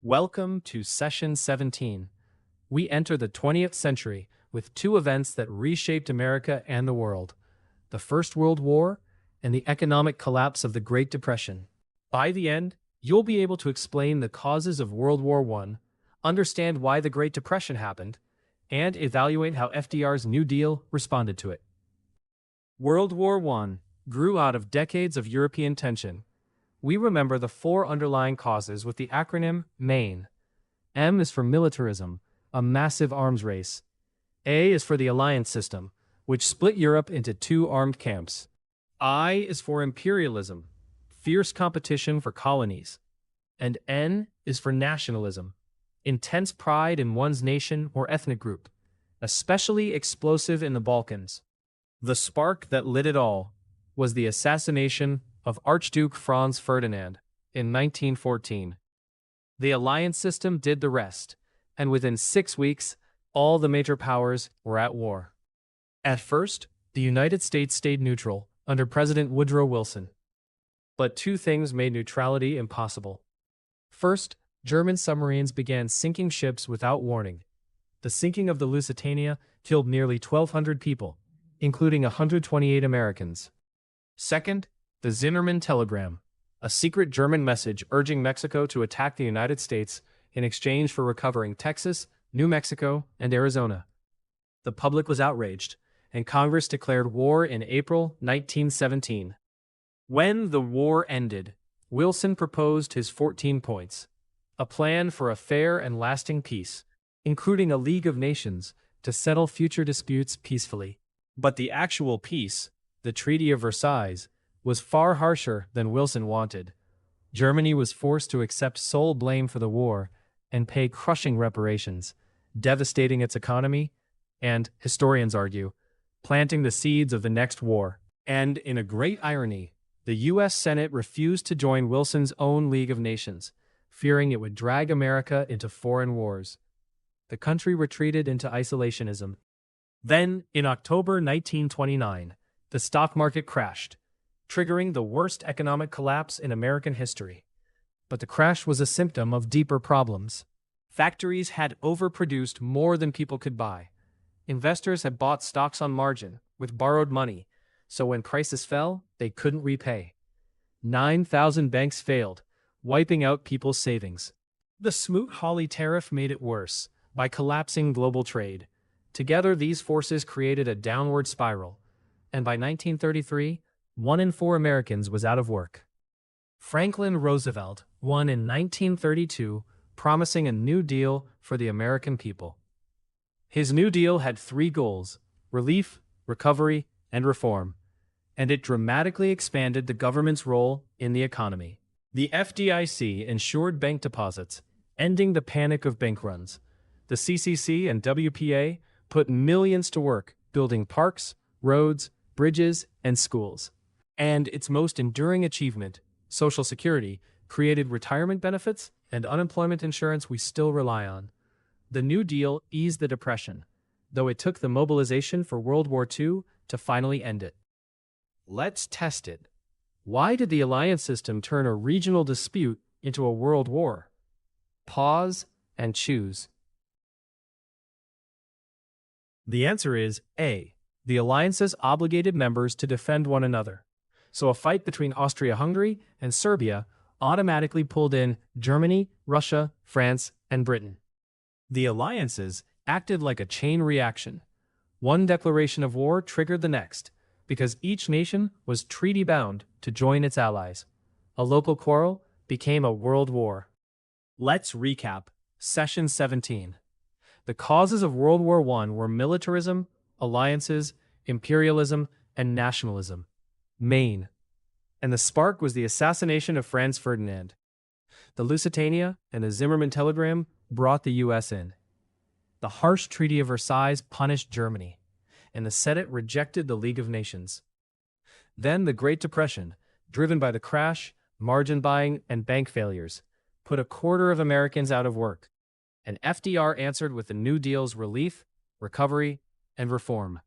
Welcome to Session 17. We enter the 20th century with two events that reshaped America and the world: the First World War and the economic collapse of the Great Depression. By the end, you'll be able to explain the causes of World War I, understand why the Great Depression happened, and evaluate how FDR's New Deal responded to it. World War I grew out of decades of European tension. We remember the four underlying causes with the acronym MAIN. M is for militarism, a massive arms race. A is for the alliance system, which split Europe into two armed camps. I is for imperialism, fierce competition for colonies. And N is for nationalism, intense pride in one's nation or ethnic group, especially explosive in the Balkans. The spark that lit it all was the assassination of Archduke Franz Ferdinand in 1914. The alliance system did the rest, and within 6 weeks, all the major powers were at war. At first, the United States stayed neutral under President Woodrow Wilson. But two things made neutrality impossible. First, German submarines began sinking ships without warning. The sinking of the Lusitania killed nearly 1,200 people, including 128 Americans. Second, the Zimmermann telegram, a secret German message urging Mexico to attack the United States in exchange for recovering Texas, New Mexico, and Arizona. The public was outraged, and Congress declared war in April 1917. When the war ended, Wilson proposed his 14 points, a plan for a fair and lasting peace, including a League of Nations to settle future disputes peacefully. But the actual peace, the Treaty of Versailles, was far harsher than Wilson wanted. Germany was forced to accept sole blame for the war and pay crushing reparations, devastating its economy, and, historians argue, planting the seeds of the next war. And, in a great irony, the U.S. Senate refused to join Wilson's own League of Nations, fearing it would drag America into foreign wars. The country retreated into isolationism. Then, in October 1929, the stock market crashed, triggering the worst economic collapse in American history. But the crash was a symptom of deeper problems. Factories had overproduced more than people could buy. Investors had bought stocks on margin, with borrowed money, so when prices fell, they couldn't repay. 9,000 banks failed, wiping out people's savings. The Smoot-Hawley tariff made it worse, by collapsing global trade. Together, these forces created a downward spiral, and by 1933, 1 in 4 Americans was out of work. Franklin Roosevelt won in 1932, promising a New Deal for the American people. His New Deal had 3 goals: relief, recovery, and reform, and it dramatically expanded the government's role in the economy. The FDIC ensured bank deposits, ending the panic of bank runs. The CCC and WPA put millions to work building parks, roads, bridges, and schools. And its most enduring achievement, Social Security, created retirement benefits and unemployment insurance we still rely on. The New Deal eased the Depression, though it took the mobilization for World War II to finally end it. Let's test it. Why did the alliance system turn a regional dispute into a world war? Pause and choose. The answer is A. The alliances obligated members to defend one another. So a fight between Austria-Hungary and Serbia automatically pulled in Germany, Russia, France, and Britain. The alliances acted like a chain reaction. One declaration of war triggered the next, because each nation was treaty-bound to join its allies. A local quarrel became a world war. Let's recap. Session 17. The causes of World War I were militarism, alliances, imperialism, and nationalism. Maine. And the spark was the assassination of Franz Ferdinand. The Lusitania and the Zimmermann telegram brought the U.S. in. The harsh Treaty of Versailles punished Germany, and the Senate rejected the League of Nations. Then the Great Depression, driven by the crash, margin buying, and bank failures, put a quarter of Americans out of work. And FDR answered with the New Deal's relief, recovery, and reform.